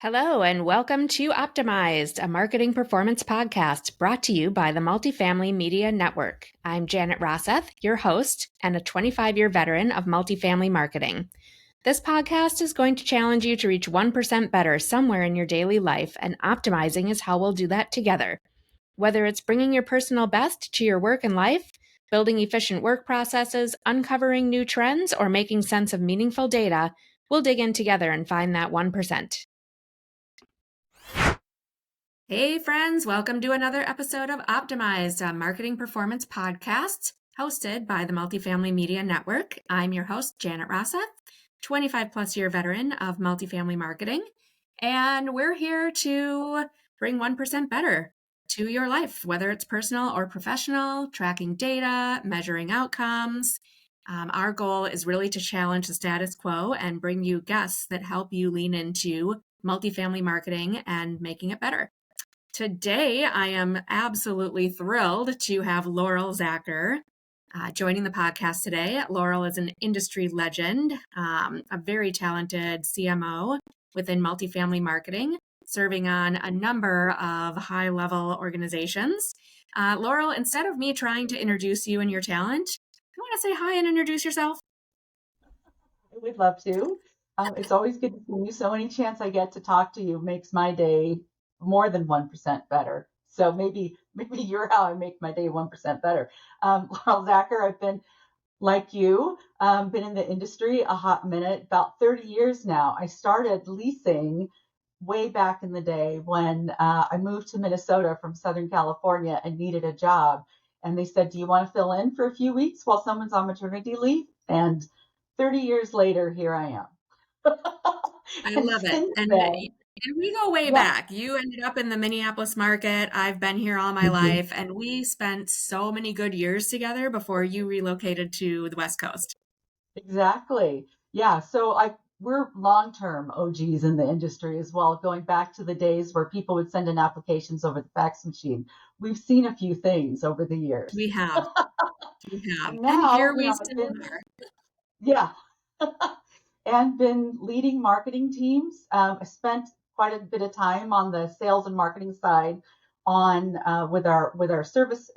Hello, and welcome to Optimized, a marketing performance podcast brought to you by the Multifamily Media Network. I'm Janet Rosseth, your host, and a 25-year veteran of multifamily marketing. This podcast is going to challenge you to reach 1% better somewhere in your daily life, and optimizing is how we'll do that together. Whether it's bringing your personal best to your work and life, building efficient work processes, uncovering new trends, or making sense of meaningful data, we'll dig in together and find that 1%. Hey friends, welcome to another episode of Optimized, a marketing performance podcast hosted by the Multifamily Media Network. I'm your host, Janet Rosseth, 25 plus year veteran of multifamily marketing, and we're here to bring 1% better to your life, whether it's personal or professional, tracking data, measuring outcomes. Our goal is really to challenge the status quo and bring you guests that help you lean into multifamily marketing and making it better. Today, I am absolutely thrilled to have Laurel Zacher joining the podcast today. Laurel is an industry legend, a very talented CMO within multifamily marketing, serving on a number of high-level organizations. Laurel, instead of me trying to introduce you and your talent, you want to say hi and introduce yourself? We'd love to. It's always good to see you. So any chance I get to talk to you makes my day more than 1% better. So maybe you're how I make my day 1% better. Laurel Zacher, I've been like you, been in the industry a hot minute, about 30 years now. I started leasing way back in the day when I moved to Minnesota from Southern California and needed a job. And they said, do you want to fill in for a few weeks while someone's on maternity leave? And 30 years later, here I am. I And love it. since And then, we go way yeah. back. You ended up in the Minneapolis market. I've been here all my Mhm. life, and we spent so many good years together before you relocated to the West Coast. Exactly. Yeah. So we're long-term OGs in the industry as well, going back to the days where people would send in applications over the fax machine. We've seen a few things over the years. We have, we have. And And now, here we I've still been, are. yeah, and been leading marketing teams. I spent quite a bit of time on the sales and marketing side on with our service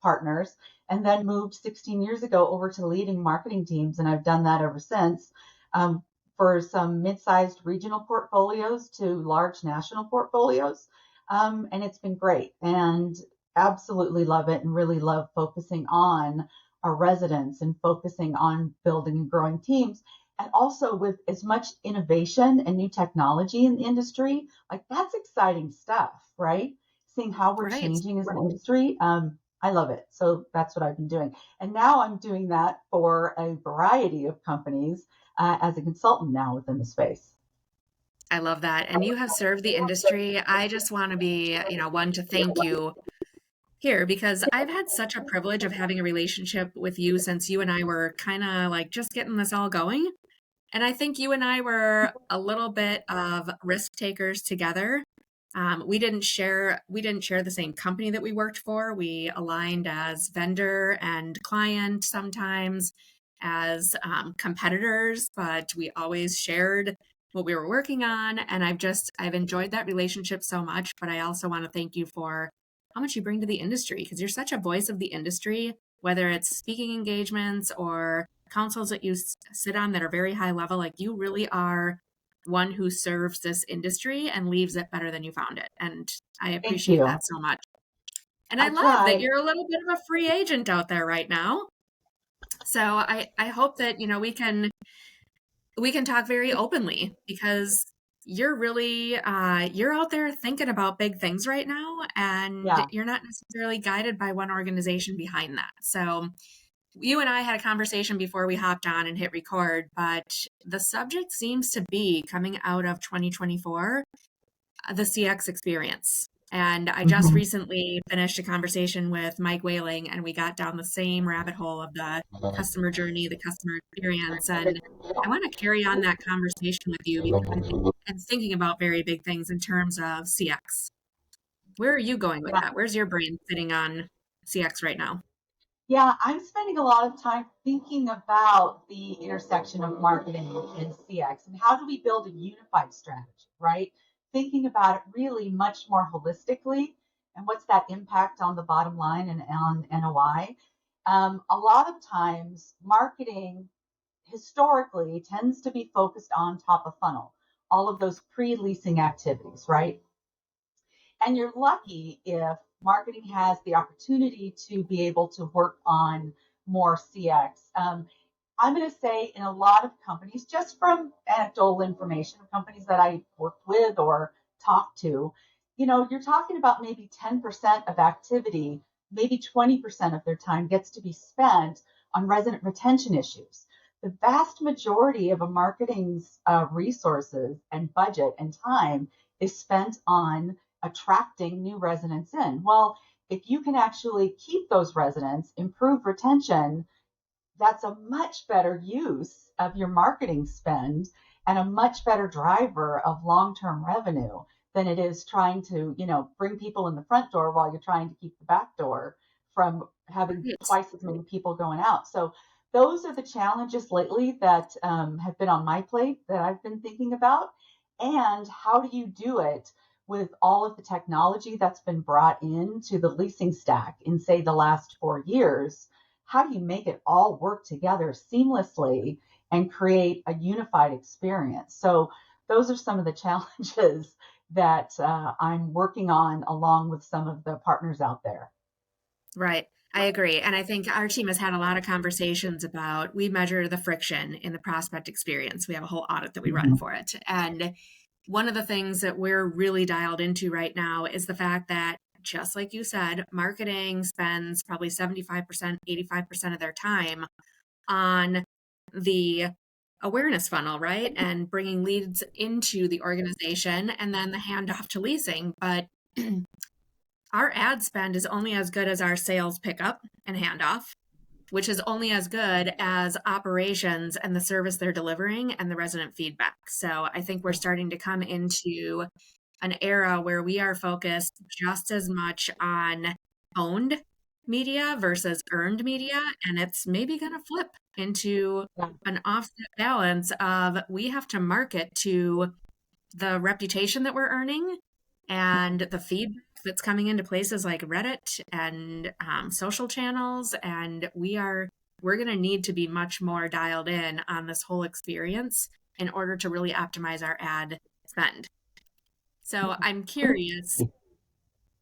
partners, and then moved 16 years ago over to leading marketing teams, and I've done that ever since. Um, for some mid-sized regional portfolios to large national portfolios, and it's been great, and absolutely love it, and really love focusing on our residents and focusing on building and growing teams. And also with as much innovation and new technology in the industry, like that's exciting stuff, right? Seeing how we're Right. changing as an industry. I love it. So that's what I've been doing. And now I'm doing that for a variety of companies as a consultant now within the space. I love that. And you have served the industry. I just want to be, one to thank you here because I've had such a privilege of having a relationship with you since you and I were kind of like just getting this all going. And I think you and I were a little bit of risk takers together. We didn't share the same company that we worked for. We aligned as vendor and client sometimes as competitors, but we always shared what we were working on. And I've enjoyed that relationship so much. But I also want to thank you for how much you bring to the industry because you're such a voice of the industry, whether it's speaking engagements or councils that you sit on that are very high level. Like you really are one who serves this industry and leaves it better than you found it. And I Thank appreciate you. that so much. And I I love that try. you're a little bit of a free agent out there right now. So I hope that, we can talk very openly because you're really you're out there thinking about big things right now and Yeah. you're not necessarily guided by one organization behind that. So you and I had a conversation before we hopped on and hit record, but the subject seems to be coming out of 2024, the CX experience. And I just Mhm. recently finished a conversation with Mike Whaling, and we got down the same rabbit hole of the customer journey, the customer experience. And I want to carry on that conversation with you because I'm thinking about very big things in terms of CX. Where are you going with Yeah. that? Where's your brain sitting on CX right now? Yeah, I'm spending a lot of time thinking about the intersection of marketing and CX and how do we build a unified strategy, right? thinking about it really much more holistically and what's that impact on the bottom line and on NOI. A lot of times, marketing historically tends to be focused on top of funnel, all of those pre-leasing activities, right? And you're lucky if marketing has the opportunity to be able to work on more CX. I'm going to say in a lot of companies, just from anecdotal information, companies that I worked with or talked to, you're talking about maybe 10% of activity, maybe 20% of their time gets to be spent on resident retention issues. The vast majority of a marketing's resources and budget and time is spent on attracting new residents in. Well, if you can actually keep those residents, improve retention, that's a much better use of your marketing spend and a much better driver of long-term revenue than it is trying to, bring people in the front door while you're trying to keep the back door from having twice as many people going out. So those are the challenges lately that have been on my plate that I've been thinking about. And how do you do it with all of the technology that's been brought into the leasing stack in, say, the last 4 years? How do you make it all work together seamlessly and create a unified experience? So those are some of the challenges that I'm working on along with some of the partners out there. Right. I agree. And I think our team has had a lot of conversations about, we measure the friction in the prospect experience. We have a whole audit that we run for it. And one of the things that we're really dialed into right now is the fact that, just like you said, marketing spends probably 75%, 85% of their time on the awareness funnel, right? And bringing leads into the organization and then the handoff to leasing. But our ad spend is only as good as our sales pickup and handoff, which is only as good as operations and the service they're delivering and the resident feedback. So I think we're starting to come into an era where we are focused just as much on owned media versus earned media. And it's maybe going to flip into an offset balance of, we have to market to the reputation that we're earning and the feedback that's coming into places like Reddit and social channels. And we're going to need to be much more dialed in on this whole experience in order to really optimize our ad spend. So I'm curious.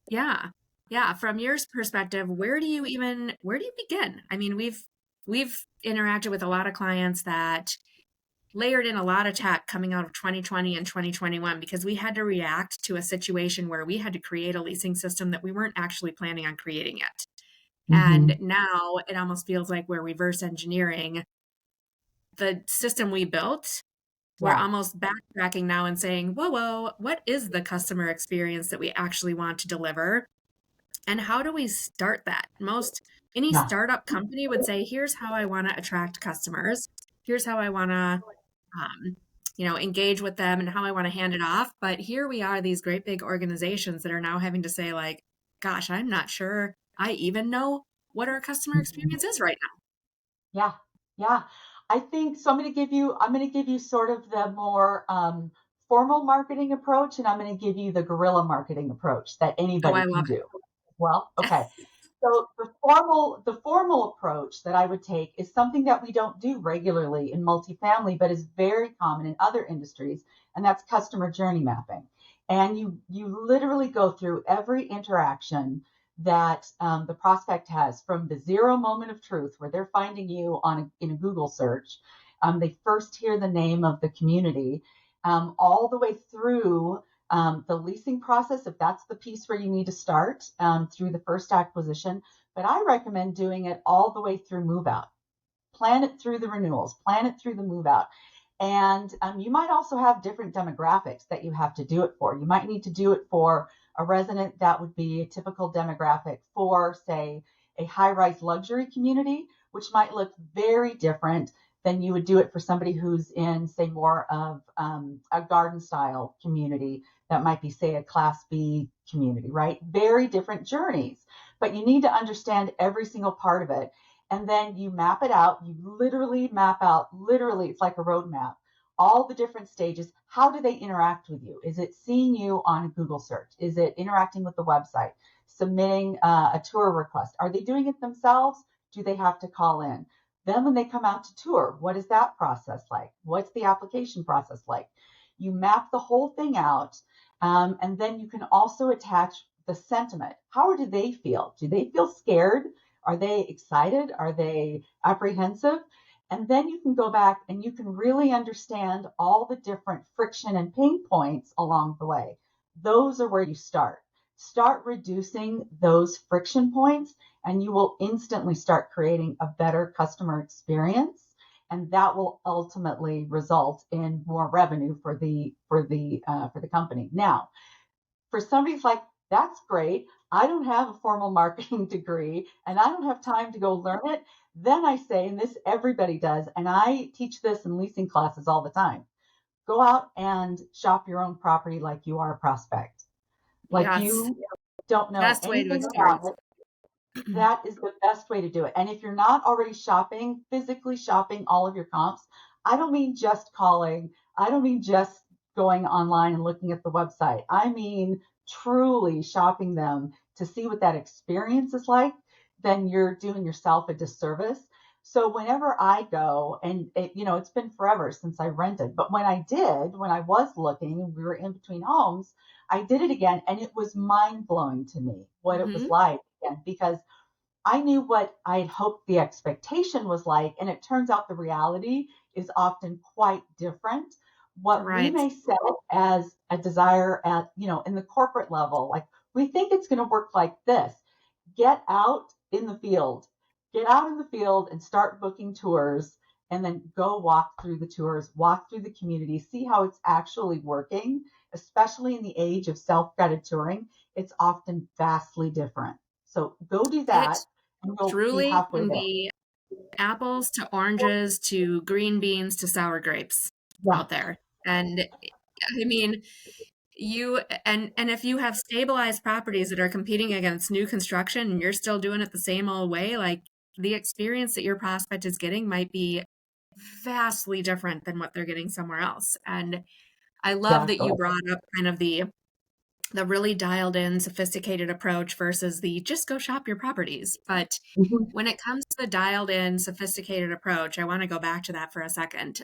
Yeah. From your perspective, where do you begin? I mean, we've interacted with a lot of clients that layered in a lot of tech coming out of 2020 and 2021 because we had to react to a situation where we had to create a leasing system that we weren't actually planning on creating yet. And now it almost feels like we're reverse engineering the system we built. We're almost backtracking now and saying, whoa, what is the customer experience that we actually want to deliver? And how do we start that? Any startup company would say, here's how I want to attract customers. Here's how I want to engage with them and how I want to hand it off. But here we are, these great big organizations that are now having to say, like, gosh, I'm not sure I even know what our customer experience is right now. Yeah. I think so. I'm going to give you sort of the more formal marketing approach, and I'm going to give you the guerrilla marketing approach that anybody can do. Well, okay. So the formal approach that I would take is something that we don't do regularly in multifamily, but is very common in other industries, and that's customer journey mapping. And you literally go through every interaction that the prospect has, from the zero moment of truth where they're finding you in a Google search. They first hear the name of the community, all the way through the leasing process, if that's the piece where you need to start, through the first acquisition. But I recommend doing it all the way through move out. Plan it through the renewals, plan it through the move out. And you might also have different demographics that you have to do it for. You might need to do it for a resident that would be a typical demographic for, say, a high-rise luxury community, which might look very different than you would do it for somebody who's in, say, more of a garden style community that might be, say, a Class B community, right? Very different journeys, but you need to understand every single part of it. And then you map it out. You literally map out, it's like a roadmap, all the different stages. How do they interact with you? Is it seeing you on a Google search? Is it interacting with the website, submitting a tour request? Are they doing it themselves? Do they have to call in? Then when they come out to tour, what is that process like? What's the application process like? You map the whole thing out, and then you can also attach the sentiment. How do they feel? Do they feel scared? Are they excited? Are they apprehensive? And then you can go back and you can really understand all the different friction and pain points along the way. Those are where you start. Start reducing those friction points, and you will instantly start creating a better customer experience. And that will ultimately result in more revenue for the company. Now, for somebody's like, that's great. I don't have a formal marketing degree and I don't have time to go learn it. Then I say, and this everybody does, and I teach this in leasing classes all the time, go out and shop your own property like you are a prospect. Like Yes. you don't know Best way to anything experience. about it. That is the best way to do it. And if you're not already shopping, physically shopping all of your comps, I don't mean just calling. I don't mean just going online and looking at the website. I mean truly shopping them to see what that experience is like, then you're doing yourself a disservice. So whenever I go, and it's been forever since I rented, but when I was looking, we were in between homes, I did it again, and it was mind blowing to me what it was Mm-hmm. like again, because I knew what I had hoped the expectation was like, and it turns out the reality is often quite different. What we Right. may set as a desire in the corporate level, like we think it's going to work like this. Get out in the field, get out in the field and start booking tours, and then go walk through the tours, walk through the community, see how it's actually working, especially in the age of self-guided touring. It's often vastly different. So go do It that and you'll be truly halfway can there. be apples to oranges to green beans to sour grapes Yeah, out there. And I mean, and if you have stabilized properties that are competing against new construction and you're still doing it the same old way, like the experience that your prospect is getting might be vastly different than what they're getting somewhere else. And I love that exactly. you brought up kind of the really dialed in, sophisticated approach versus the just go shop your properties. But Mhm. when it comes to the dialed in, sophisticated approach, I want to go back to that for a second.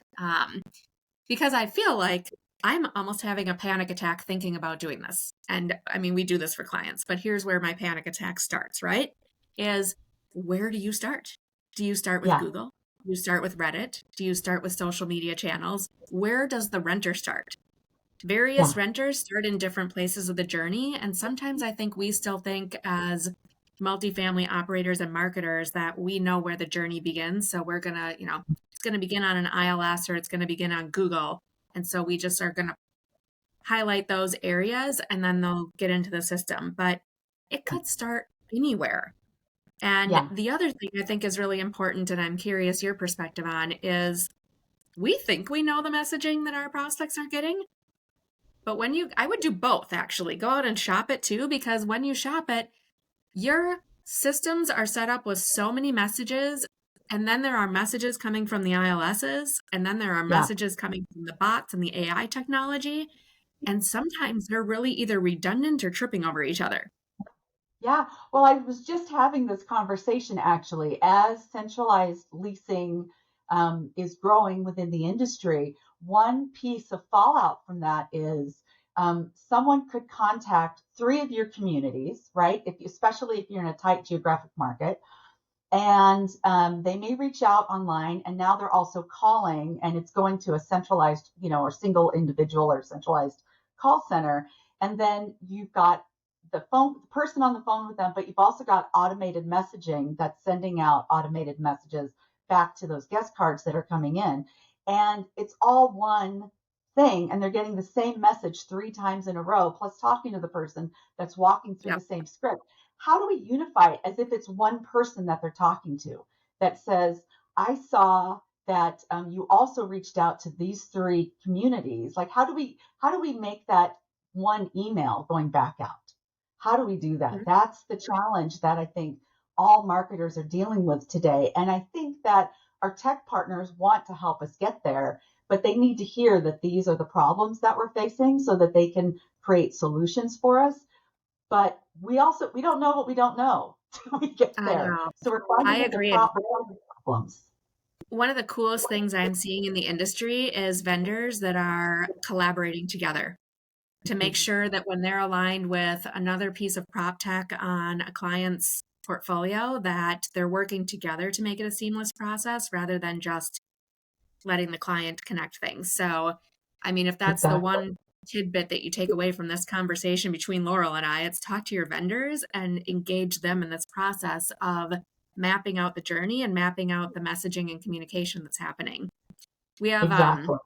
Because I feel like I'm almost having a panic attack thinking about doing this. And I mean, we do this for clients, but here's where my panic attack starts, right? Is where do you start? Do you start with Yeah, Google? Do you start with Reddit? Do you start with social media channels? Where does the renter start? Various yeah, renters start in different places of the journey. And sometimes I think we still think as multifamily operators and marketers that we know where the journey begins. So we're going to, it's going to begin on an ILS or it's going to begin on Google. And so we just are going to highlight those areas and then they'll get into the system. But it could start anywhere. And yeah, the other thing I think is really important, and I'm curious your perspective on, is we think we know the messaging that our prospects are getting. But I would do both actually. Go out and shop it too, because when you shop it, your systems are set up with so many messages. And then there are messages coming from the ILSs, and then there are yeah. messages coming from the bots and the AI technology. And sometimes they're really either redundant or tripping over each other. Yeah, well, I was just having this conversation actually. As centralized leasing is growing within the industry, one piece of fallout from that is someone could contact three of your communities, right? Especially if you're in a tight geographic market, and they may reach out online, and now they're also calling, and it's going to a centralized, or single individual or centralized call center, and then you've got the person on the phone with them, but you've also got automated messaging that's sending out automated messages back to those guest cards that are coming in, and it's all one thing, and they're getting the same message three times in a row, plus talking to the person that's walking through the Yep. same script. How do we unify it as if it's one person that they're talking to that says, I saw that you also reached out to these three communities. Like, how do we make that one email going back out? How do we do that? Mhm. That's the challenge that I think all marketers are dealing with today. And I think that our tech partners want to help us get there, but they need to hear that these are the problems that we're facing so that they can create solutions for us. But we don't know what we don't know till we get I there. know. So we're I finding the agree. problems. One of the coolest things I'm seeing in the industry is vendors that are collaborating together to make sure that when they're aligned with another piece of prop tech on a client's portfolio, that they're working together to make it a seamless process rather than just letting the client connect things. So, I mean, if that's the Exactly. one tidbit that you take away from this conversation between Laurel and I, it's talk to your vendors and engage them in this process of mapping out the journey and mapping out the messaging and communication that's happening. We have Exactly.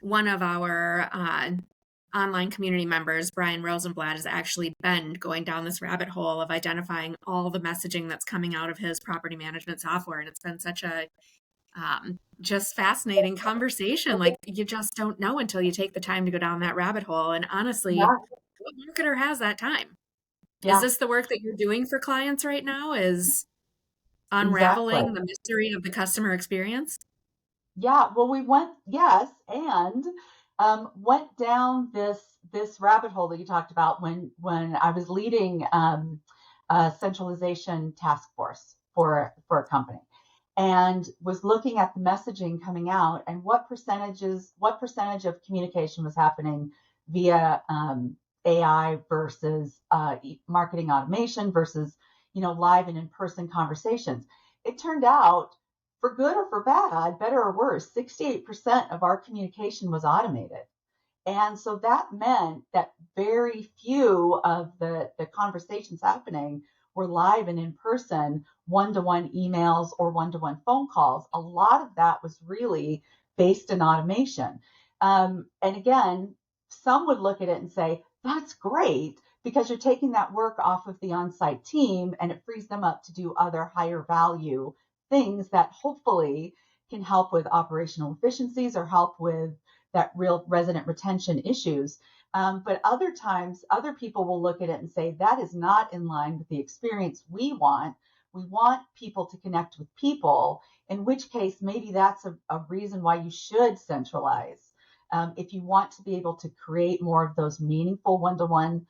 one of our online community members, Brian Rosenblatt, has actually been going down this rabbit hole of identifying all the messaging that's coming out of his property management software. And it's been such a just fascinating conversation. Like you just don't know until you take the time to go down that rabbit hole. And honestly, Yeah. what marketer has that time? Is Yeah. this the work that you're doing for clients right now? Is Exactly. unraveling the mystery of the customer experience? Yeah, well, we went, yes, and went down this rabbit hole that you talked about when I was leading a centralization task force for a company, and was looking at the messaging coming out and what percentage of communication was happening via AI versus marketing automation versus live and in-person conversations. It turned out, for good or for bad, better or worse, 68% of our communication was automated. And so that meant that very few of the conversations happening were live and in person, one to one emails or one to one phone calls. A lot of that was really based in automation. And again, some would look at it and say, that's great because you're taking that work off of the on site team and it frees them up to do other higher value things that hopefully can help with operational efficiencies or help with that real resident retention issues. But other times, other people will look at it and say, that is not in line with the experience we want. We want people to connect with people, in which case, maybe that's a reason why you should centralize. If you want to be able to create more of those meaningful one to one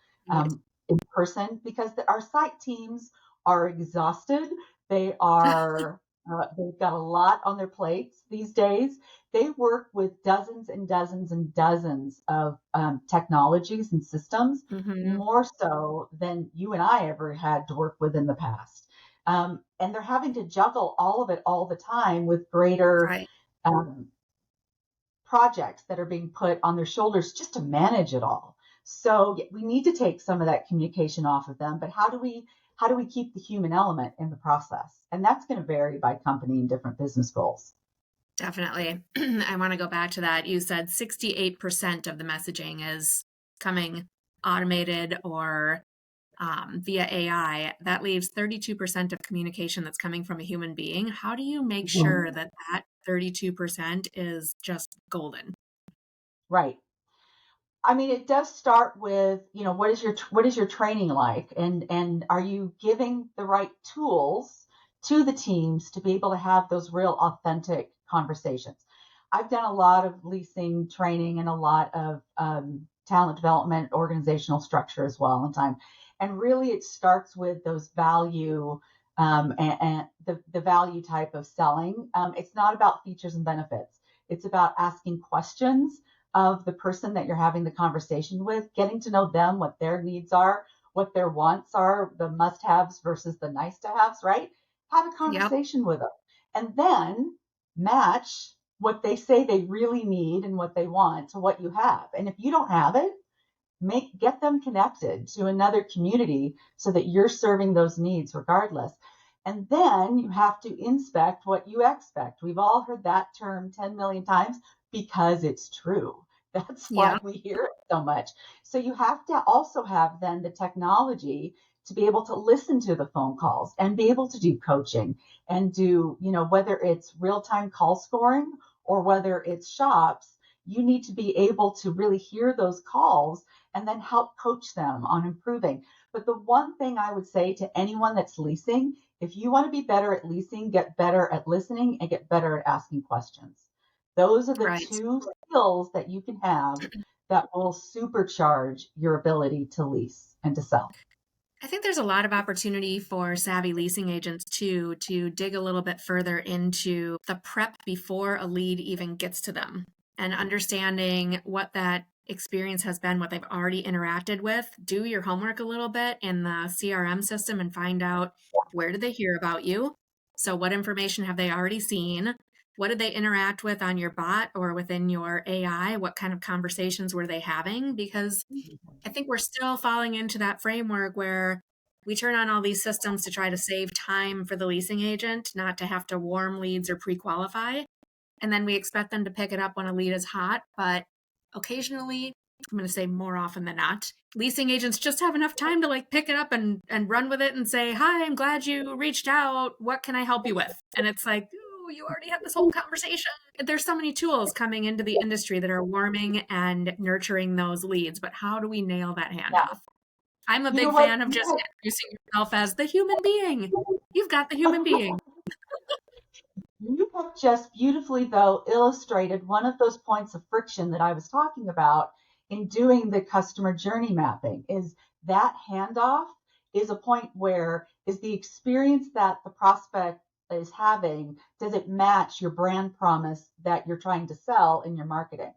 in person, because our site teams are exhausted. They are, they've got a lot on their plates these days. They work with dozens and dozens and dozens of technologies and systems, Mm-hmm. more so than you and I ever had to work with in the past. And they're having to juggle all of it all the time with greater Right. um, projects that are being put on their shoulders just to manage it all. So we need to take some of that communication off of them, but how do we keep the human element in the process? And that's going to vary by company and different business goals. Definitely. I want to go back to that. You said 68% of the messaging is coming automated or via AI. That leaves 32% of communication that's coming from a human being. How do you make Mhm. sure that that 32% is just golden? Right. I mean, it does start with, what is your training like, and are you giving the right tools to the teams to be able to have those real authentic conversations? I've done a lot of leasing training and a lot of talent development, organizational structure as well in time, and really it starts with those value and the value type of selling. It's not about features and benefits. It's about asking questions of the person that you're having the conversation with, getting to know them, what their needs are, what their wants are, the must haves versus the nice to haves, right? Have a Yep. conversation with them and then match what they say they really need and what they want to what you have. And if you don't have it, get them connected to another community so that you're serving those needs regardless. And then you have to inspect what you expect. We've all heard that term 10 million times because it's true. That's why Yep. we hear it so much. So you have to also have then the technology to be able to listen to the phone calls and be able to do coaching and do, whether it's real time call scoring or whether it's shops, you need to be able to really hear those calls and then help coach them on improving. But the one thing I would say to anyone that's leasing, if you want to be better at leasing, get better at listening and get better at asking questions. Those are the Right. two skills that you can have that will supercharge your ability to lease and to sell. I think there's a lot of opportunity for savvy leasing agents too to dig a little bit further into the prep before a lead even gets to them and understanding what that experience has been, what they've already interacted with. Do your homework a little bit in the CRM system and find out, where did they hear about you? So, what information have they already seen? What did they interact with on your bot or within your AI? What kind of conversations were they having? Because I think we're still falling into that framework where we turn on all these systems to try to save time for the leasing agent, not to have to warm leads or pre-qualify. And then we expect them to pick it up when a lead is hot. But occasionally, I'm going to say more often than not, leasing agents just have enough time to like pick it up and run with it and say, "Hi, I'm glad you reached out. What can I help you with?" And it's like, "Ooh, you already had this whole conversation." There's so many tools coming into the industry that are warming and nurturing those leads, but how do we nail that Yeah. handoff? I'm a You know big what? fan of just introducing yourself as the human being. You've got the human being. You have just beautifully, though, illustrated one of those points of friction that I was talking about in doing the customer journey mapping. Is that handoff is a point where is the experience that the prospect is having, does it match your brand promise that you're trying to sell in your marketing?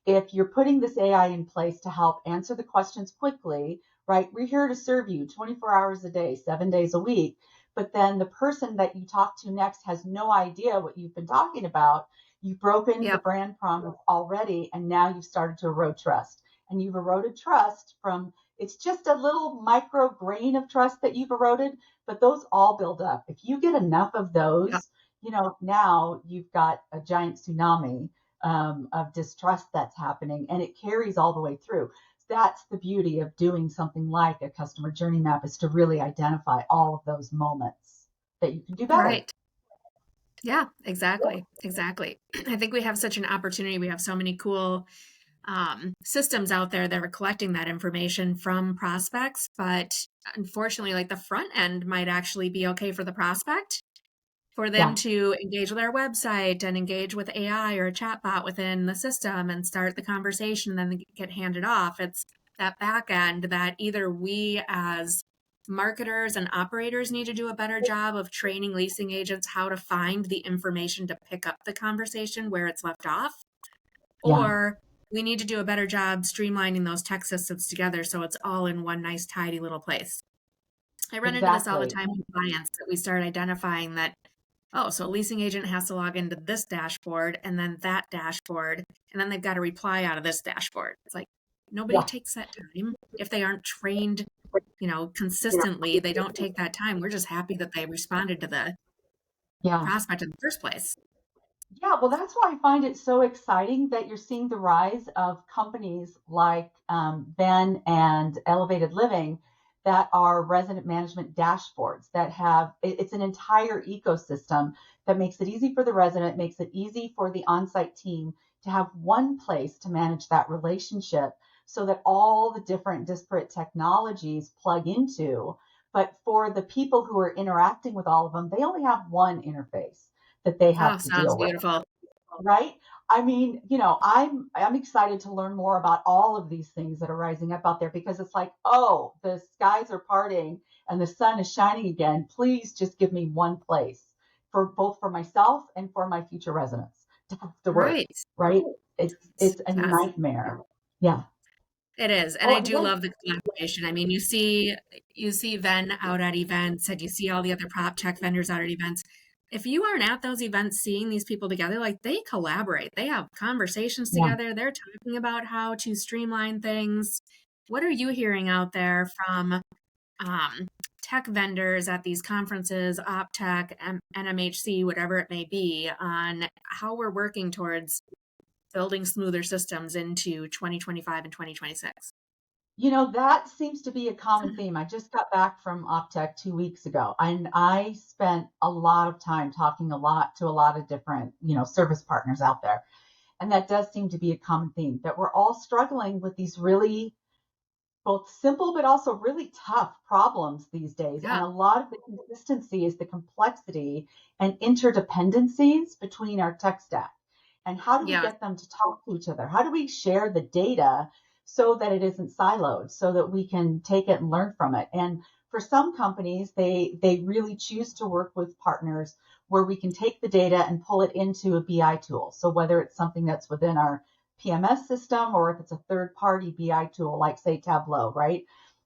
If you're putting this AI in place to help answer the questions quickly, right? We're here to serve you 24 hours a day, 7 days a week, but then the person that you talk to next has no idea what you've been talking about. You've broken the Yep. brand promise already, and now you've started to erode trust. And you've eroded trust from, it's just a little micro grain of trust that you've eroded, but those all build up. If you get enough of Yep. those, now you've got a giant tsunami of distrust that's happening, and it carries all the way through. That's the beauty of doing something like a customer journey map, is to really identify all of those moments that you can do better. Right. Yeah, exactly. Exactly. I think we have such an opportunity. We have so many cool systems out there that are collecting that information from prospects, but unfortunately, like the front end might actually be okay for the prospect, for them Yeah, to engage with our website and engage with AI or a chatbot within the system and start the conversation, and then they get handed off. It's that back end that either we as marketers and operators need to do a better job of training leasing agents how to find the information to pick up the conversation where it's left off, yeah, or we need to do a better job streamlining those tech systems together so it's all in one nice, tidy little place. I run into this all the exactly. time with clients that we start identifying that, oh, so a leasing agent has to log into this dashboard and then that dashboard, and then they've got to reply out of this dashboard. It's like nobody Yeah, takes that time. If they aren't trained, consistently, they don't take that time. We're just happy that they responded to the yeah. prospect in the first place. Yeah, well, that's why I find it so exciting that you're seeing the rise of companies like Ben and Elevated Living that are resident management dashboards that have, it's an entire ecosystem that makes it easy for the resident, makes it easy for the on-site team to have one place to manage that relationship so that all the different disparate technologies plug into. But for the people who are interacting with all of them, they only have one interface that they Oh, have to sounds deal with, beautiful. right? I mean, I'm excited to learn more about all of these things that are rising up out there, because it's like, oh, the skies are parting and the sun is shining again. Please just give me one place for both for myself and for my future residents to have to work, Right. right? It's a Yes. nightmare. Yeah. It is, and Oh, I and do then love the collaboration. I mean, you see Ven out at events, and you see all the other prop tech vendors out at events. If you aren't at those events seeing these people together, like they collaborate, they have conversations yeah. together, they're talking about how to streamline things. What are you hearing out there from um, tech vendors at these conferences, OpTech, NMHC, whatever it may be, on how we're working towards building smoother systems into 2025 and 2026? That seems to be a common theme. I just got back from OpTech 2 weeks ago, and I spent a lot of time talking a lot to a lot of different, service partners out there. And that does seem to be a common theme, that we're all struggling with these really both simple but also really tough problems these days. And Yeah. a lot of the consistency is the complexity and interdependencies between our tech stack. And how do we Yeah. get them to talk to each other? How do we share the data so that it isn't siloed, so that we can take it and learn from it? And for some companies, they really choose to work with partners where we can take the data and pull it into a BI tool. So whether it's something that's within our PMS system or if it's a third party BI tool like say Tableau, right?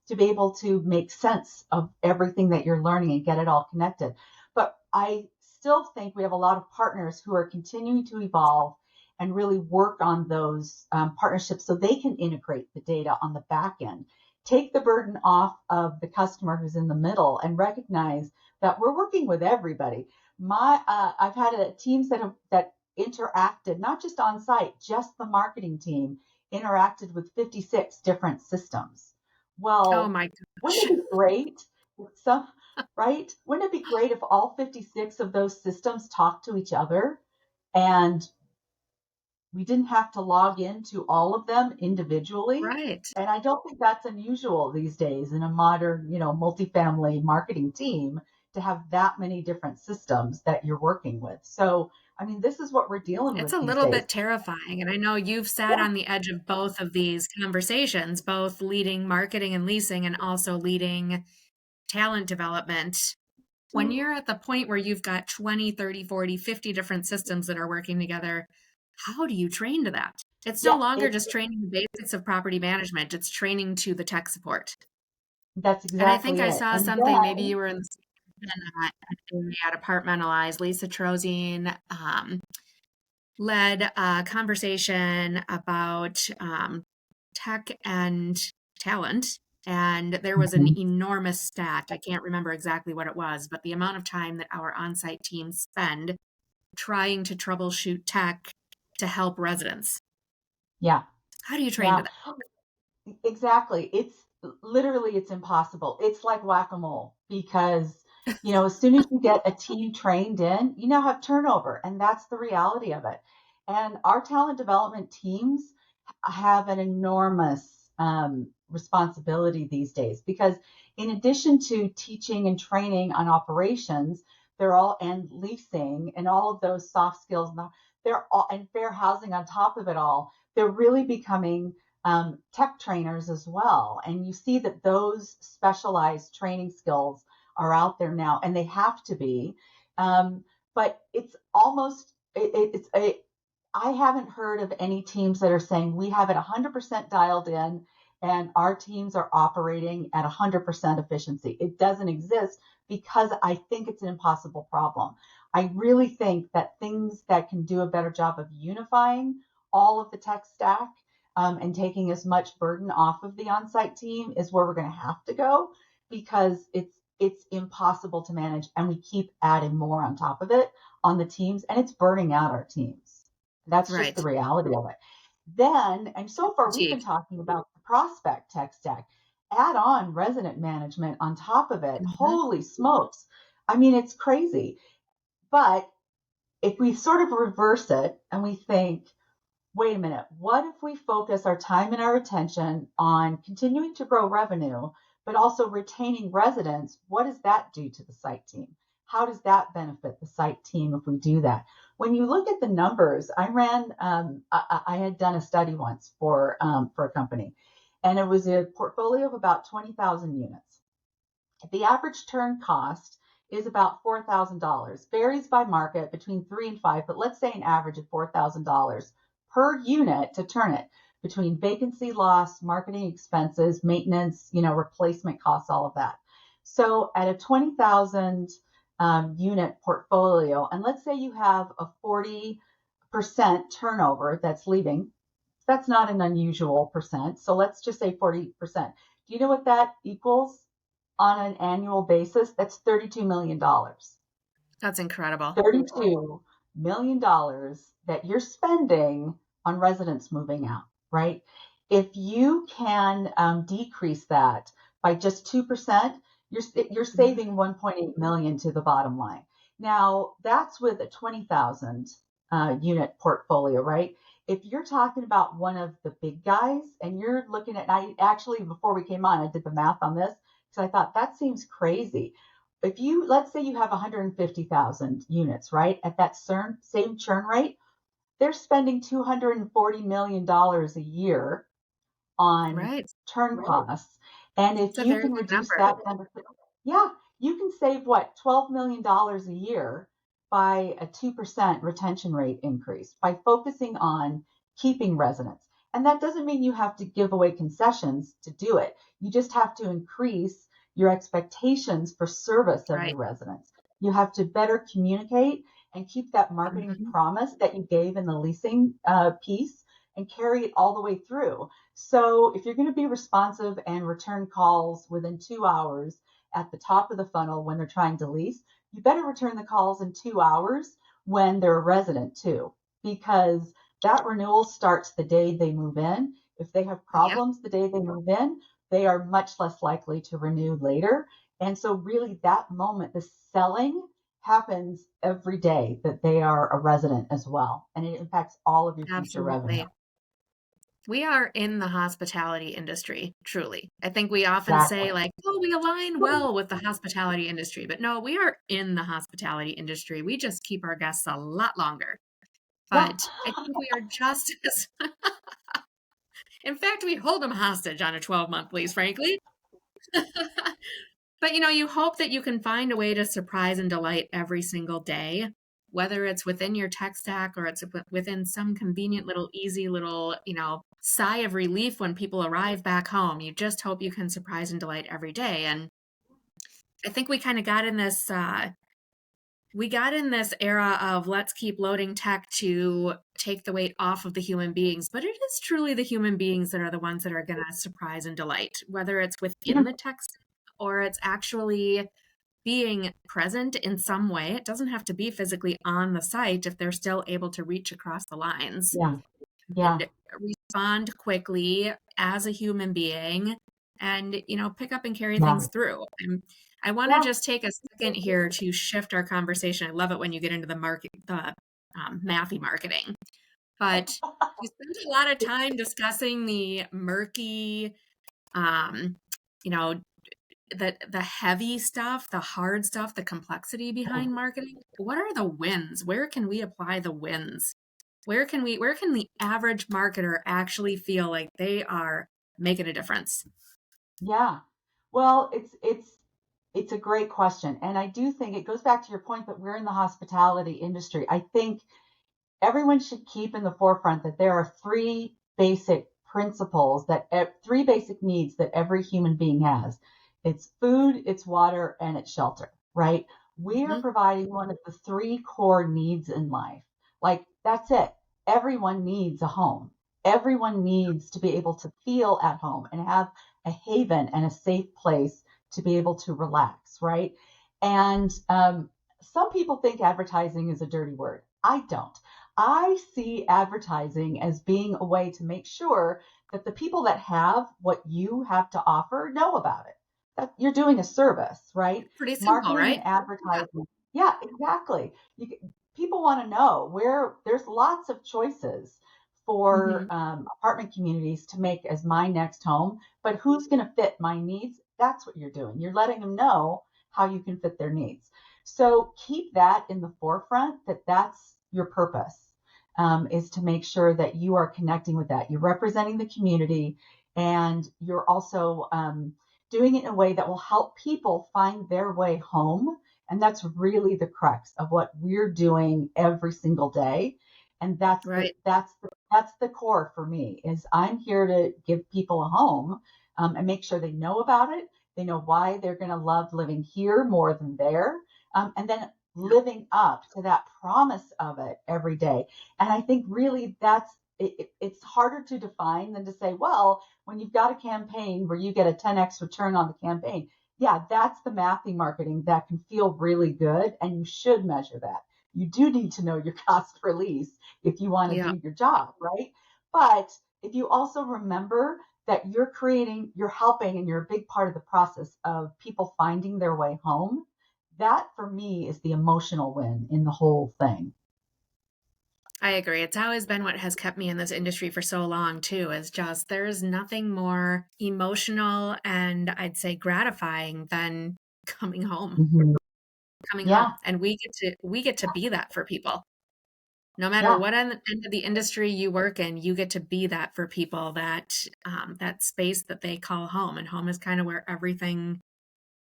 To be able to make sense of everything that you're learning and get it all connected. But I still think we have a lot of partners who are continuing to evolve and really work on those partnerships so they can integrate the data on the back end. Take the burden off of the customer who's in the middle and recognize that we're working with everybody. I've had teams that interacted, not just on site, just the marketing team interacted with 56 different systems. Oh Well, my wouldn't gosh. it be great if some, right? Wouldn't it be great if all 56 of those systems talk to each other and we didn't have to log into all of them individually? Right. And I don't think that's unusual these days in a modern, multifamily marketing team to have that many different systems that you're working with. So, I mean, this is what we're dealing It's with a these little days. bit terrifying. And I know you've sat Yeah. on the edge of both of these conversations, both leading marketing and leasing and also leading talent development. When you're at the point where you've got 20, 30, 40, 50 different systems that are working together, how do you train to that? It's no Yeah, longer just training the basics of property management, it's training to the tech support. that's And I think exactly I it. saw And something, maybe then, you were in at Apartmentalize, Lisa Trozine led a conversation about tech and talent. And there was an Mhm. enormous stat. I can't remember exactly what it was, but the amount of time that our on site teams spend trying to troubleshoot tech to help residents. Yeah, How do you train to yeah. that? Exactly. It's impossible. It's like whack-a-mole because, as soon as you get a team trained in, you now have turnover, and that's the reality of it. And our talent development teams have an enormous responsibility these days because in addition to teaching and training on operations, they're all and leasing and all of those soft skills, they're all and fair housing on top of it all. They're really becoming tech trainers as well. And you see that those specialized training skills are out there now, and they have to be. But it's almost it's a I haven't heard of any teams that are saying we have it 100% dialed in and our teams are operating at 100% efficiency. It doesn't exist because I think it's an impossible problem. I really think that things that can do a better job of unifying all of the tech stack and taking as much burden off of the on-site team is where we're going to have to go because it's impossible to manage and we keep adding more on top of it on the teams and it's burning out our teams. That's just the Right. reality of it. Then, and so far we've been Fatigue. talking about the prospect tech stack. Add on resident management on top of it. Mhm. Holy smokes. I mean, it's crazy. But if we sort of reverse it and we think, wait a minute, what if we focus our time and our attention on continuing to grow revenue, but also retaining residents? What does that do to the site team? How does that benefit the site team if we do that? When you look at the numbers, I had done a study once for a company, and it was a portfolio of about 20,000 units. The average turn cost is about $4,000. Varies by market between 3 and 5, but let's say an average of $4,000 per unit to turn it between vacancy loss, marketing expenses, maintenance, replacement costs, all of that. So at a 20,000 unit portfolio, and let's say you have a 40% turnover that's leaving, that's not an unusual percent. So let's just say 40%. Do you know what that equals on an annual basis? That's $32 million. That's incredible. $32 million that you're spending on residents moving out, right? If you can decrease that by just 2%, you're Mhm. saving 1.8 million to the bottom line. Now that's with a 20,000 unit portfolio, right? If you're talking about one of the big guys and you're looking at, I actually, before we came on, I did the math on this because I thought that seems crazy. If you, let's say you have 150,000 units, right, at that same churn rate, they're spending $240 million a year on Right. turn costs. And if It's a you very can big reduce number. that down to, yeah, you can save what, $12 million a year by a 2% retention rate increase by focusing on keeping residents. And that doesn't mean you have to give away concessions to do it. You just have to increase your expectations for service of Right. your residents. You have to better communicate and keep that marketing Mhm. promise that you gave in the leasing piece and carry it all the way through. So if you're going to be responsive and return calls within 2 hours at the top of the funnel when they're trying to lease, you better return the calls in 2 hours when they're a resident too, because that renewal starts the day they move in. If they have Yep. problems the day they move in, they are much less likely to renew later. And so really that moment, the selling happens every day that they are a resident as well. And it impacts all of your future revenue. Absolutely. We are in the hospitality industry, truly. I think we often Exactly. say, like, oh, we align well with the hospitality industry, but no, we are in the hospitality industry. We just keep our guests a lot longer. Yeah. But I think we are just as, in fact, we hold them hostage on a 12-month lease, frankly. But you hope that you can find a way to surprise and delight every single day, whether it's within your tech stack or it's within some convenient little, easy little, sigh of relief when people arrive back home. You just hope you can surprise and delight every day. And I think we kind of got in this. We got in this era of let's keep loading tech to take the weight off of the human beings, but it is truly the human beings that are the ones that are going to surprise and delight, whether it's within the tech stack or it's actually being present in some way. It doesn't have to be physically on the site if they're still able to reach across the lines Yeah. Yeah. and respond quickly as a human being and, pick up and carry Yeah. things through. And I want to Yeah. just take a second here to shift our conversation. I love it when you get into the mathy marketing, but you spend a lot of time discussing the murky, um, you know, the heavy stuff, the hard stuff, the complexity Yeah. behind marketing. What are the wins? Where can we apply the wins? Where can the average marketer actually feel like they are making a difference? Yeah. Well, it's a great question. And I do think it goes back to your point that we're in the hospitality industry. I think everyone should keep in the forefront that there are three basic principles that three basic needs that every human being has. It's food, it's water, and it's shelter, right? We are Mhm. providing one of the three core needs in life. Like that's it. Everyone needs a home. Everyone needs to be able to feel at home and have a haven and a safe place to be able to relax, right? And some people think advertising is a dirty word. I don't. I see advertising as being a way to make sure that the people that have what you have to offer know about it. That you're doing a service, right? Pretty simple, Marketing and right? Yeah. advertising. Yeah, exactly. People want to know where there's lots of choices for Mhm. apartment communities to make as my next home, but who's going to fit my needs? That's what you're doing. You're letting them know how you can fit their needs. So keep that in the forefront that that's your purpose, is to make sure that you are connecting with that. You're representing the community and you're also doing it in a way that will help people find their way home. And that's really the crux of what we're doing every single day. And Right. that's the core for me is I'm here to give people a home and make sure they know about it. They know why they're going to love living here more than there. And then living up to that promise of it every day. And I think really it's harder to define than to say, well, when you've got a campaign where you get a 10x return on the campaign, yeah, that's the mathy marketing that can feel really good. And you should measure that. You do need to know your cost per lease if you want to Yeah. do your job, right? But if you also remember that you're helping, and you're a big part of the process of people finding their way home, that for me is the emotional win in the whole thing. I agree. It's always been what has kept me in this industry for so long, too, is just there's nothing more emotional and I'd say gratifying than coming home, Mhm. coming home. Yeah. And we get to be that for people. No matter Yeah. what end of the industry you work in, you get to be that for people, that space that they call home, and home is kind of where everything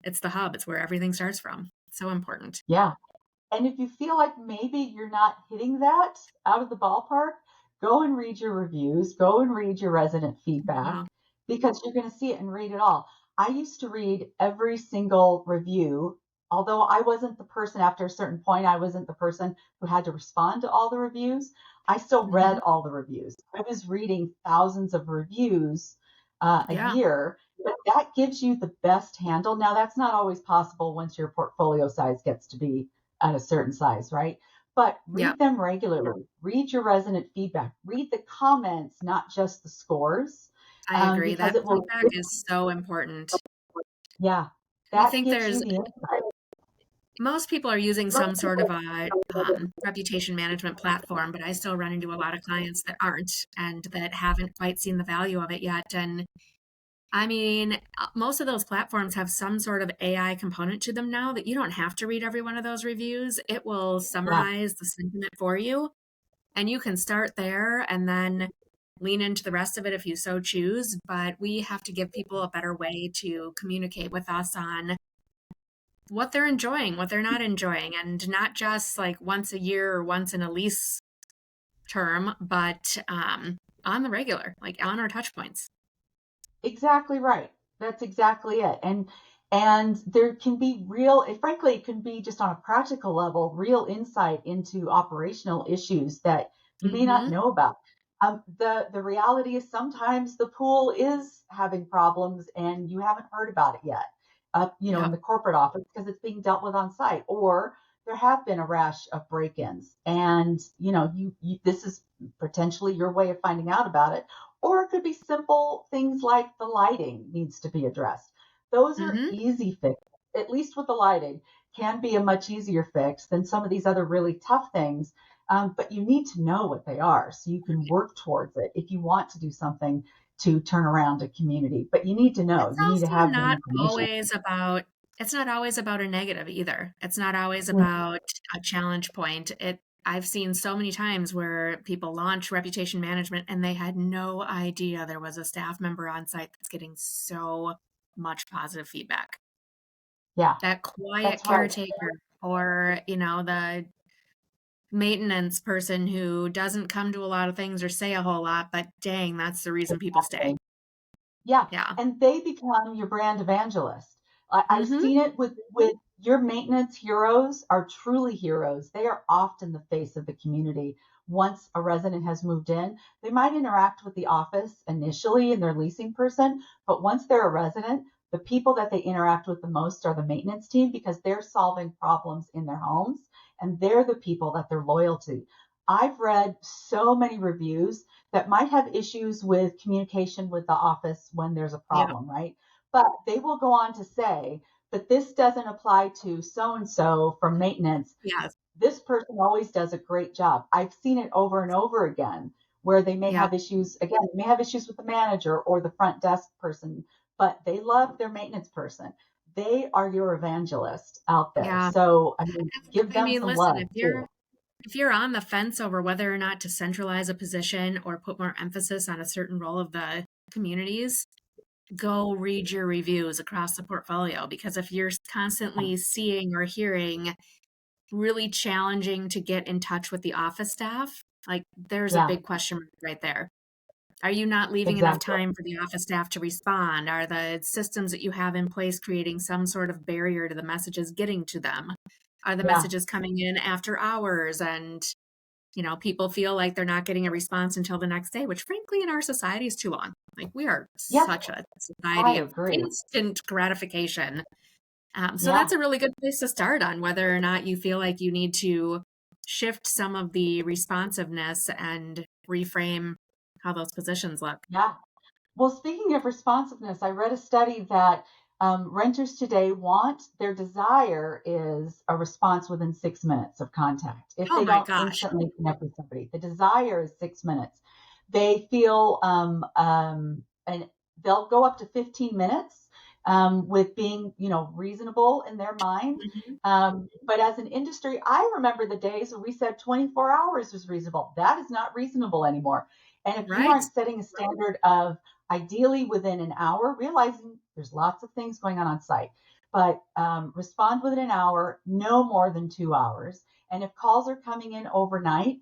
it's the hub, it's where everything starts from. So important. Yeah. And if you feel like maybe you're not hitting that out of the ballpark, go and read your reviews, go and read your resident feedback Wow. because you're going to see it and read it all. I used to read every single review, although I wasn't the person after a certain point, I wasn't the person who had to respond to all the reviews. I still read Mhm. all the reviews. I was reading thousands of reviews a Yeah. year, but that gives you the best handle. Now, that's not always possible once your portfolio size gets to be at a certain size, right? But Yeah. read them regularly. Read your resident feedback. Read the comments, not just the scores, I agree. because That it will, feedback is so important. yeah, I that think gives there's you the insight. most people are using some sort of a reputation management platform, but I still run into a lot of clients that aren't and that haven't quite seen the value of it yet. And I mean, most of those platforms have some sort of AI component to them now that you don't have to read every one of those reviews. It will Yeah, summarize the sentiment for you, and you can start there and then lean into the rest of it if you so choose. But we have to give people a better way to communicate with us on what they're enjoying, what they're not enjoying, and not just like once a year or once in a lease term, but on the regular, like on our touch points. exactly right. That's exactly it. And there can be real, frankly, it can be just on a practical level, real insight into operational issues that you may not Mm-hmm. know about. The reality is sometimes the pool is having problems and you haven't heard about it yet. In Yep. the corporate office because it's being dealt with on site, or there have been a rash of break-ins, and you this is potentially your way of finding out about it. Or it could be simple things like the lighting needs to be addressed. Those are Mm-hmm. easy fixes, at least with the lighting, can be a much easier fix than some of these other really tough things. But you need to know what they are so you can work towards it if you want to do something to turn around a community. But you need to know, It's you need to also have the not information. always about it's not always about a negative either. It's not always Mhm. about a challenge point. I've seen so many times where people launch reputation management and they had no idea there was a staff member on site that's getting so much positive feedback. Yeah, That quiet that's right. caretaker or, the maintenance person who doesn't come to a lot of things or say a whole lot, but dang, that's the reason people stay. Exactly. Yeah, Yeah. and they become your brand evangelist. I've Mhm. seen it with your maintenance heroes are truly heroes. They are often the face of the community. Once a resident has moved in, they might interact with the office initially in their leasing person, but once they're a resident, the people that they interact with the most are the maintenance team because they're solving problems in their homes and they're the people that they're loyal to. I've read so many reviews that might have issues with communication with the office when there's a Yep. problem, right? But they will go on to say, but this doesn't apply to so and so from maintenance. Yes. This person always does a great job. I've seen it over and over again where they may Yep. have issues, again, they may have issues with the manager or the front desk person, but they love their maintenance person. They are your evangelist out there. Yeah. So, I mean, give I them mean, some listen, love too. if you're on the fence over whether or not to centralize a position or put more emphasis on a certain role of the communities, go read your reviews across the portfolio because if you're constantly seeing or hearing really challenging to get in touch with the office staff, like there's a Yeah, big question mark right there. Are you not leaving enough exactly. time for the office staff to respond? Are the systems that you have in place creating some sort of barrier to the messages getting to them? Are the Yeah, messages coming in after hours and people feel like they're not getting a response until the next day, which frankly in our society is too long. Like we are yes, such a I society of agree. instant gratification. So Yeah. that's a really good place to start on whether or not you feel like you need to shift some of the responsiveness and reframe how those positions look. Yeah. Well, speaking of responsiveness, I read a study that renters today want their desire is a response within 6 minutes of contact. If Oh they my don't gosh. instantly connect with somebody, the desire is 6 minutes. They feel, and they'll go up to 15 minutes. with being, reasonable in their mind. Mhm. But as an industry, I remember the days when we said 24 hours was reasonable. That is not reasonable anymore. And if you Right. aren't setting a standard of ideally within an hour, realizing there's lots of things going on site, but respond within an hour, no more than 2 hours. And if calls are coming in overnight,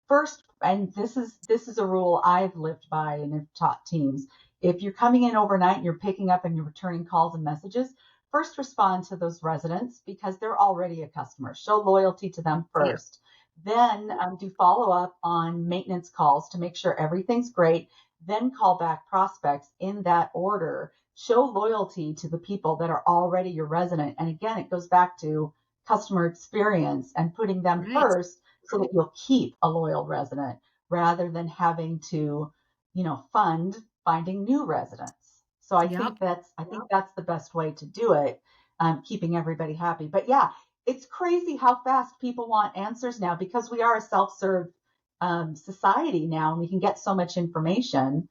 first, and this is a rule I've lived by and have taught teams. If you're coming in overnight and you're picking up and you're returning calls and messages, first respond to those residents because they're already a customer. Show loyalty to them Yeah. first. Then do follow up on maintenance calls to make sure everything's great. Then call back prospects in that order. Show loyalty to the people that are already your resident. And again, it goes back to customer experience and putting them Right. first so that you'll keep a loyal resident rather than having to, fund finding new residents. So I Yep. think that's the best way to do it, keeping everybody happy. But yeah, it's crazy how fast people want answers now because we are a self-serve society now, and we can get so much information,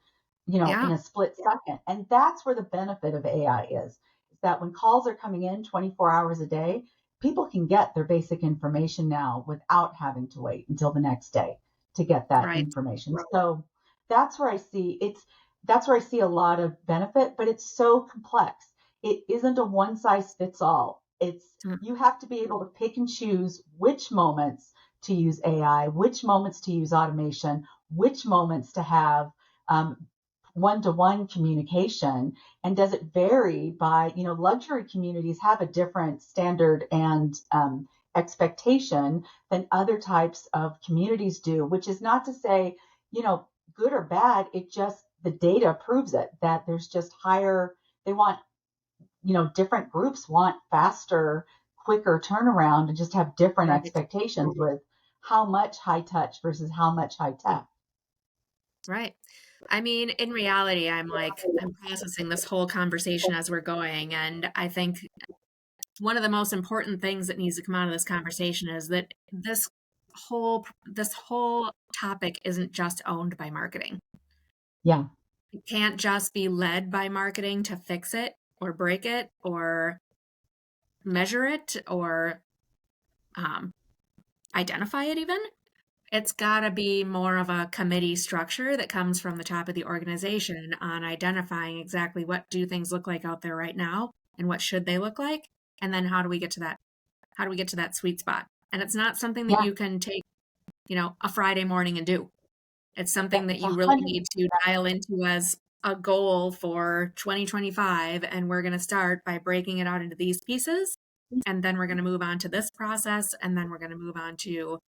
in Yeah. a split second. And that's where the benefit of AI is that when calls are coming in 24 hours a day, people can get their basic information now without having to wait until the next day to get that Right. information. So that's where I see that's where I see a lot of benefit, but it's so complex. It isn't a one size fits all. Mm. You have to be able to pick and choose which moments to use AI, which moments to use automation, which moments to have one-to-one communication, and does it vary by, luxury communities have a different standard and expectation than other types of communities do, which is not to say, good or bad. It just, the data proves it that there's just higher, they want, different groups want faster, quicker turnaround and just have different Right. expectations with how much high touch versus how much high tech. Right. I mean, in reality, I'm processing this whole conversation as we're going. And I think one of the most important things that needs to come out of this conversation is that this whole topic isn't just owned by marketing. Yeah. It can't just be led by marketing to fix it or break it or measure it or um, identify it even. It's got to be more of a committee structure that comes from the top of the organization on identifying exactly what do things look like out there right now and what should they look like, and then how do we get to that? How do we get to that sweet spot? And it's not something that Yeah. you can take, a Friday morning and do. It's Yeah. something that It's a you really hundred. need to dial into as a goal for 2025, and we're going to start by breaking it out into these pieces, and then we're going to move on to this process, and then we're going to move on to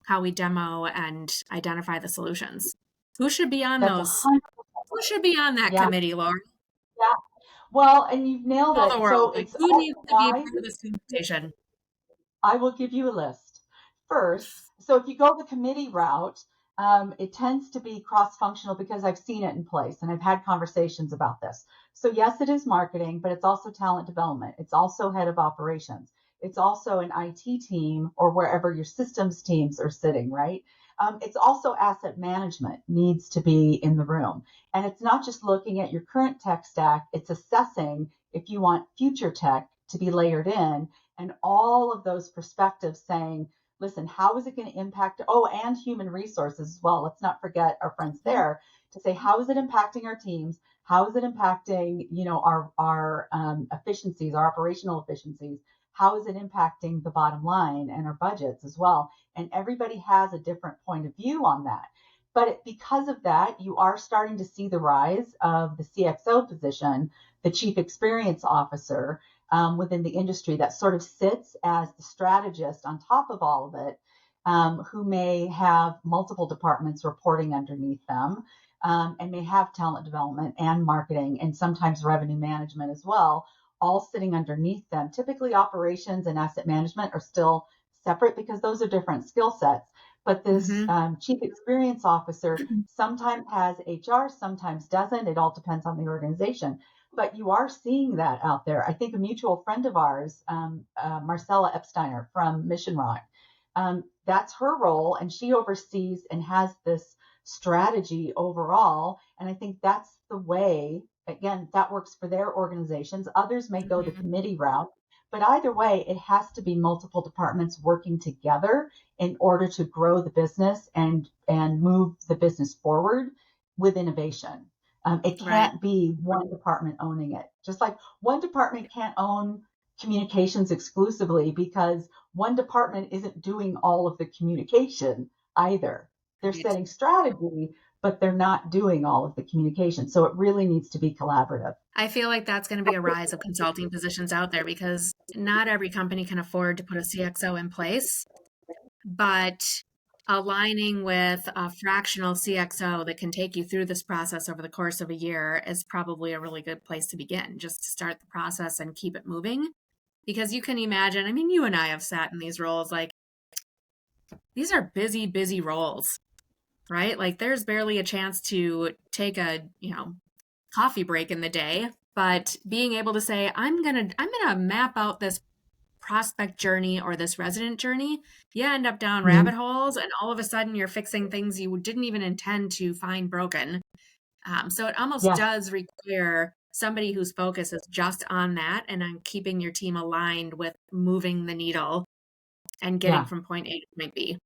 how we demo and identify the solutions. Who should be on That's a those? hundred. Who should be on that Yeah. committee, Laura? Yeah. Well, and you've nailed Tell the it. So world, like, it's who all needs to be a why part of this conversation? I will give you a list. First, so if you go the committee route, it tends to be cross-functional because I've seen it in place and I've had conversations about this. So yes, it is marketing, but it's also talent development. It's also head of operations. It's also an IT team or wherever your systems teams are sitting, right? It's also asset management needs to be in the room. And it's not just looking at your current tech stack, it's assessing if you want future tech to be layered in and all of those perspectives saying, listen, how is it going to impact? Oh, and human resources as well. Let's not forget our friends Mhm. there to say, how is it impacting our teams? How is it impacting, our efficiencies, our operational efficiencies? How is it impacting the bottom line and our budgets as well? And everybody has a different point of view on that. But because of that, you are starting to see the rise of the CXO position, the Chief Experience Officer, within the industry that sort of sits as the strategist on top of all of it, who may have multiple departments reporting underneath them, and may have talent development and marketing and sometimes revenue management as well, all sitting underneath them. Typically, operations and asset management are still separate because those are different skill sets. But this Mhm. chief experience officer sometimes has HR, sometimes doesn't. It all depends on the organization, but you are seeing that out there. I think a mutual friend of ours, Marcella Epsteiner from Mission Rock, that's her role, and she oversees and has this strategy overall. And I think that's the way again, that works for their organizations. Others may go the committee route. But either way, it has to be multiple departments working together in order to grow the business and move the business forward with innovation. It Right. can't be one department owning it. Just like one department can't own communications exclusively because one department isn't doing all of the communication either. They're Right. setting strategy, but they're not doing all of the communication. So it really needs to be collaborative. I feel like that's going to be a rise of consulting positions out there because not every company can afford to put a CXO in place, but aligning with a fractional CXO that can take you through this process over the course of a year is probably a really good place to begin, just to start the process and keep it moving. Because you can imagine, I mean, you and I have sat in these roles, like these are busy, busy roles, right? Like there's barely a chance to take a, coffee break in the day, but being able to say, I'm gonna map out this prospect journey or this resident journey, you end up down Mhm. rabbit holes and all of a sudden you're fixing things you didn't even intend to find broken. So it almost Yes, does require somebody whose focus is just on that and on keeping your team aligned with moving the needle and getting yeah. from point A to point B.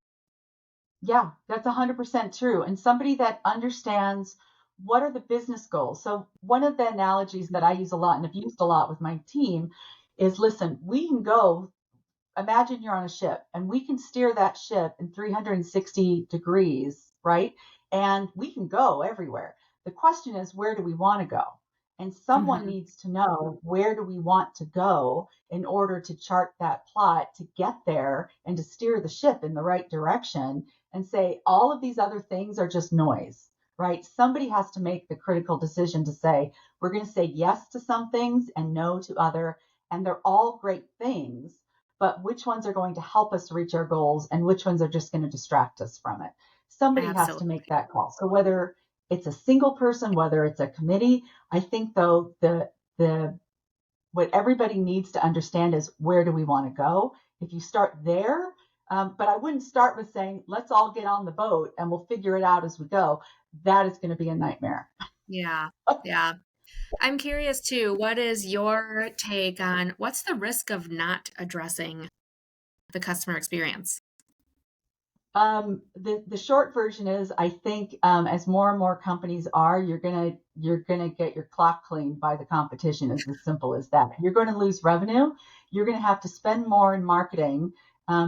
Yeah, that's 100% true. And somebody that understands what are the business goals. So, one of the analogies that I use a lot and have used a lot with my team is listen, we can go, imagine you're on a ship and we can steer that ship in 360 degrees, right? And we can go everywhere. The question is, where do we want to go? And someone Mhm. needs to know where do we want to go in order to chart that plot to get there and to steer the ship in the right direction and say all of these other things are just noise, right? Somebody has to make the critical decision to say, we're going to say yes to some things and no to other, and they're all great things, but which ones are going to help us reach our goals and which ones are just going to distract us from it. Somebody has to make Absolutely. that call. So whether it's a single person, whether it's a committee, I think though the what everybody needs to understand is where do we want to go? If you start there, but I wouldn't start with saying, let's all get on the boat and we'll figure it out as we go. That is going to be a nightmare. Yeah. Yeah. I'm curious too, what is your take on what's the risk of not addressing the customer experience? The short version is, I think as more and more companies are, you're gonna get your clock cleaned by the competition. It's as simple as that. You're going to lose revenue. You're going to have to spend more in marketing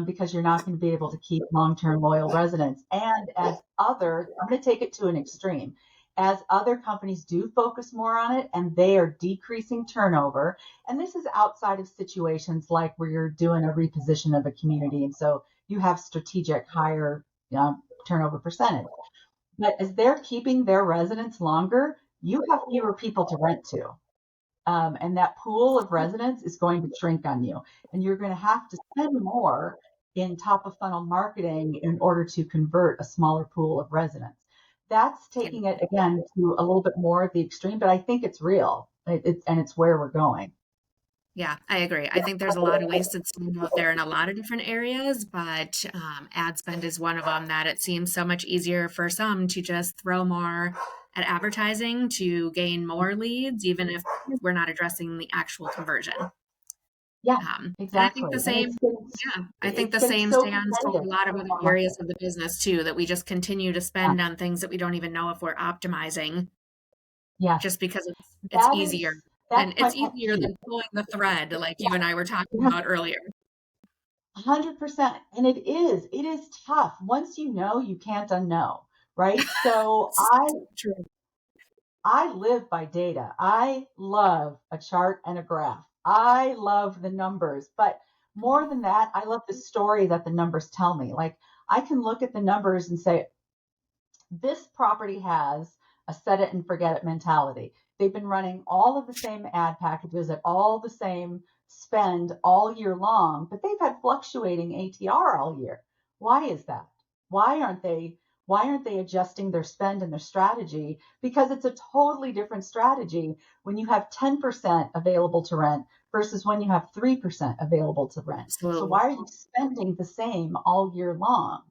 because you're not going to be able to keep long-term loyal residents. And I'm going to take it to an extreme. As other companies do focus more on it and they are decreasing turnover, and this is outside of situations like where you're doing a reposition of a community, and so you have strategic higher turnover percentage. But as they're keeping their residents longer, you have fewer people to rent to. And that pool of residents is going to shrink on you. And you're going to have to spend more in top of funnel marketing in order to convert a smaller pool of residents. That's Yeah. taking it again to a little bit more at the extreme, but I think it's real. And it's where we're going. Yeah, I agree. I think there's a lot of wasted spend out there in a lot of different areas, but ad spend is one of them that it seems so much easier for some to just throw more at advertising to gain more leads, even if we're not addressing the actual conversion. Yeah, And I think exactly. the And same, yeah, I think it's the getting same so stands for competitive. a lot of other areas of the business too, that we just continue to Yeah. spend on things that we don't even know if we're optimizing Yes. just because it's That easier. is that's And my it's pet easier peeve. than pulling the thread, like you and I were talking Yeah, about earlier. 100%. And it is tough. Once you know, you can't unknow, right? So I So true. I live by data. I love a chart and a graph. I love the numbers, but more than that, I love the story that the numbers tell me. Like I can look at the numbers and say, this property has a set it and forget it mentality. They've been running all of the same ad packages at all the same spend all year long, but they've had fluctuating ATR all year. Why is that? Why aren't they why aren't they adjusting their spend and their strategy? Because it's a totally different strategy when you have 10% available to rent versus when you have 3% available to rent. So Absolutely. why are you spending the same all year long?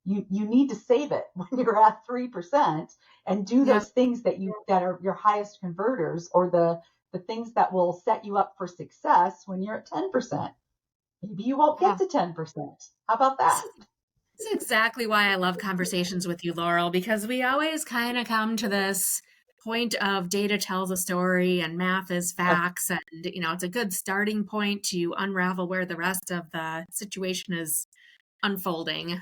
you need to save it when you're at 3% and do Yeah. those things that are your highest converters, or the things that will set you up for success when you're at 10%. Maybe you won't get Oh, to 10%. How about that? this is exactly why I love conversations with you, Laurel, because we always kind of come to this point of data tells a story and math is facts. And, it's a good starting point to unravel where the rest of the situation is unfolding.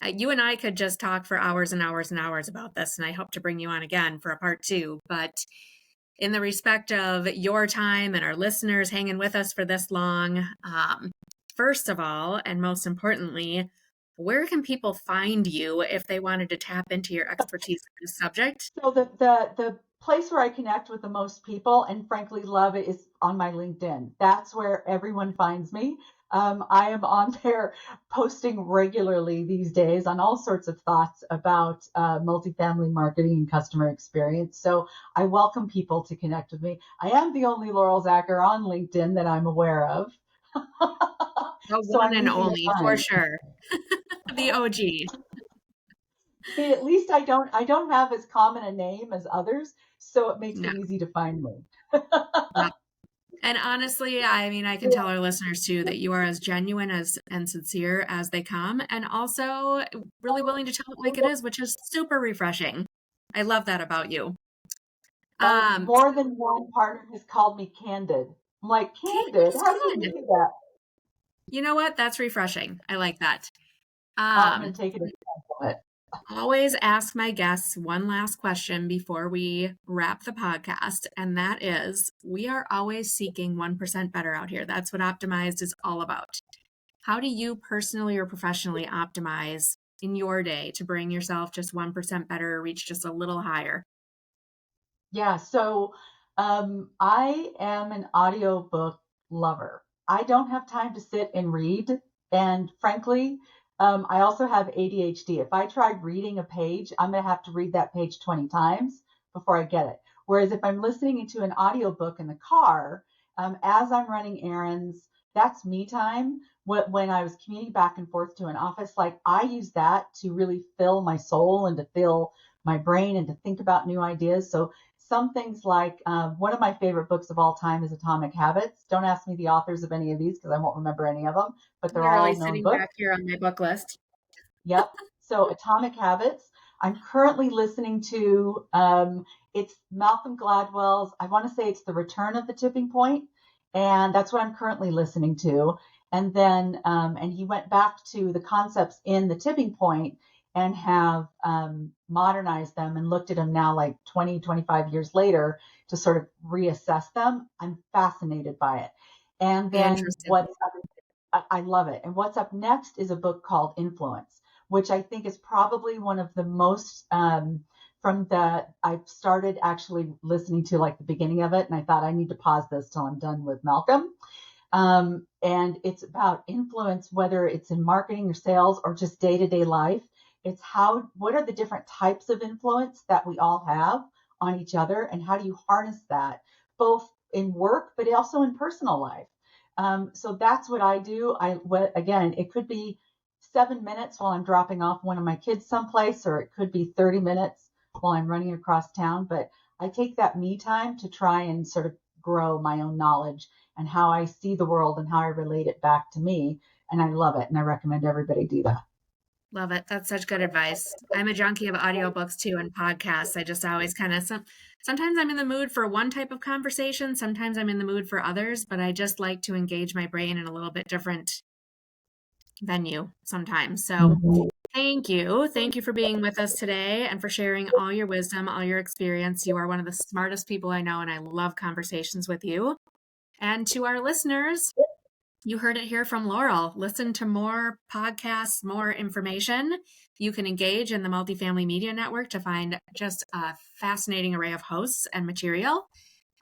You and I could just talk for hours and hours and hours about this, and I hope to bring you on again for a part two. But in the respect of your time and our listeners hanging with us for this long, first of all, and most importantly, where can people find you if they wanted to tap into your expertise in this subject? So the place where I connect with the most people and frankly love it is on my LinkedIn. That's where everyone finds me. I am on there posting regularly these days on all sorts of thoughts about multifamily marketing and customer experience. So I welcome people to connect with me. I am the only Laurel Zacher on LinkedIn that I'm aware of. The So one I'm and easy to only, for find. sure. The OG. See, at least I don't have as common a name as others, so it makes No. it easy to find me. Yeah. And honestly, I mean, I can tell our listeners too that you are as genuine as and sincere as they come, and also really willing to tell it like it is, which is super refreshing. I love that about you. Well, Um, more than one partner has called me candid. I'm like, Candid candid? is How do you good. do that? You know what? That's refreshing. I like that. I'm going Um, to take it as a compliment. always ask my guests one last question before we wrap the podcast, and that is we are always seeking 1% better out here. That's what Optimized is all about. How do you personally or professionally optimize in your day to bring yourself just 1% better or reach just a little higher? Yeah, so I am an audiobook lover. I don't have time to sit and read. And frankly, I also have ADHD. If I try reading a page, I'm going to have to read that page 20 times before I get it. Whereas if I'm listening to an audiobook in the car, as I'm running errands, that's me time. When I was commuting back and forth to an office, like I use that to really fill my soul and to fill my brain and to think about new ideas. So some things like one of my favorite books of all time is Atomic Habits. Don't ask me the authors of any of these because I won't remember any of them, but they're Literally all known sitting books. back here on my book list. Yep. So Atomic Habits. I'm currently listening to it's Malcolm Gladwell's. I want to say it's The Return of the Tipping Point, and that's what I'm currently listening to. And then and he went back to the concepts in the Tipping Point and have modernized them and looked at them now like 20, 25 years later to sort of reassess them. I'm fascinated by it. And then Interesting. I love it. And what's up next is a book called Influence, which I think is probably one of the most I've started actually listening to like the beginning of it, and I thought I need to pause this till I'm done with Malcolm. And it's about influence, whether it's in marketing or sales or just day to day life. It's what are the different types of influence that we all have on each other, and how do you harness that both in work but also in personal life? So that's what I do. Again, it could be 7 minutes while I'm dropping off one of my kids someplace, or it could be 30 minutes while I'm running across town. But I take that me time to try and sort of grow my own knowledge and how I see the world and how I relate it back to me. And I love it. And I recommend everybody do that. Love it. That's such good advice. I'm a junkie of audiobooks too and podcasts. I just always kind of sometimes I'm in the mood for one type of conversation, sometimes I'm in the mood for others, but I just like to engage my brain in a little bit different venue sometimes. So, thank you. Thank you for being with us today and for sharing all your wisdom, all your experience. You are one of the smartest people I know, and I love conversations with you. And to our listeners, you heard it here from Laurel. Listen to more podcasts, more information. You can engage in the Multifamily Media Network to find just a fascinating array of hosts and material.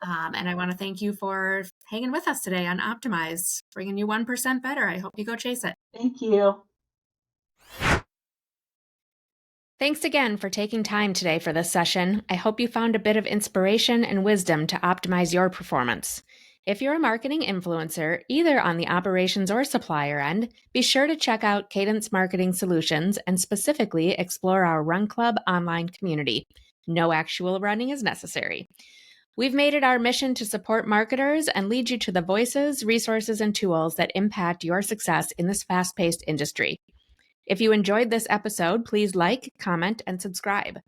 And I want to thank you for hanging with us today on Optimized, bringing you 1% better. I hope you go chase it. Thank you. Thanks again for taking time today for this session. I hope you found a bit of inspiration and wisdom to optimize your performance. If you're a marketing influencer, either on the operations or supplier end, be sure to check out Cadence Marketing Solutions and specifically explore our Run Club online community. No actual running is necessary. We've made it our mission to support marketers and lead you to the voices, resources, and tools that impact your success in this fast-paced industry. If you enjoyed this episode, please like, comment, and subscribe.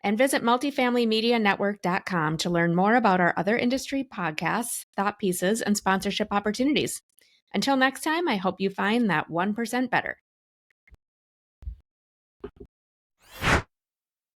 And visit multifamilymedianetwork.com to learn more about our other industry podcasts, thought pieces, and sponsorship opportunities. Until next time, I hope you find that 1% better.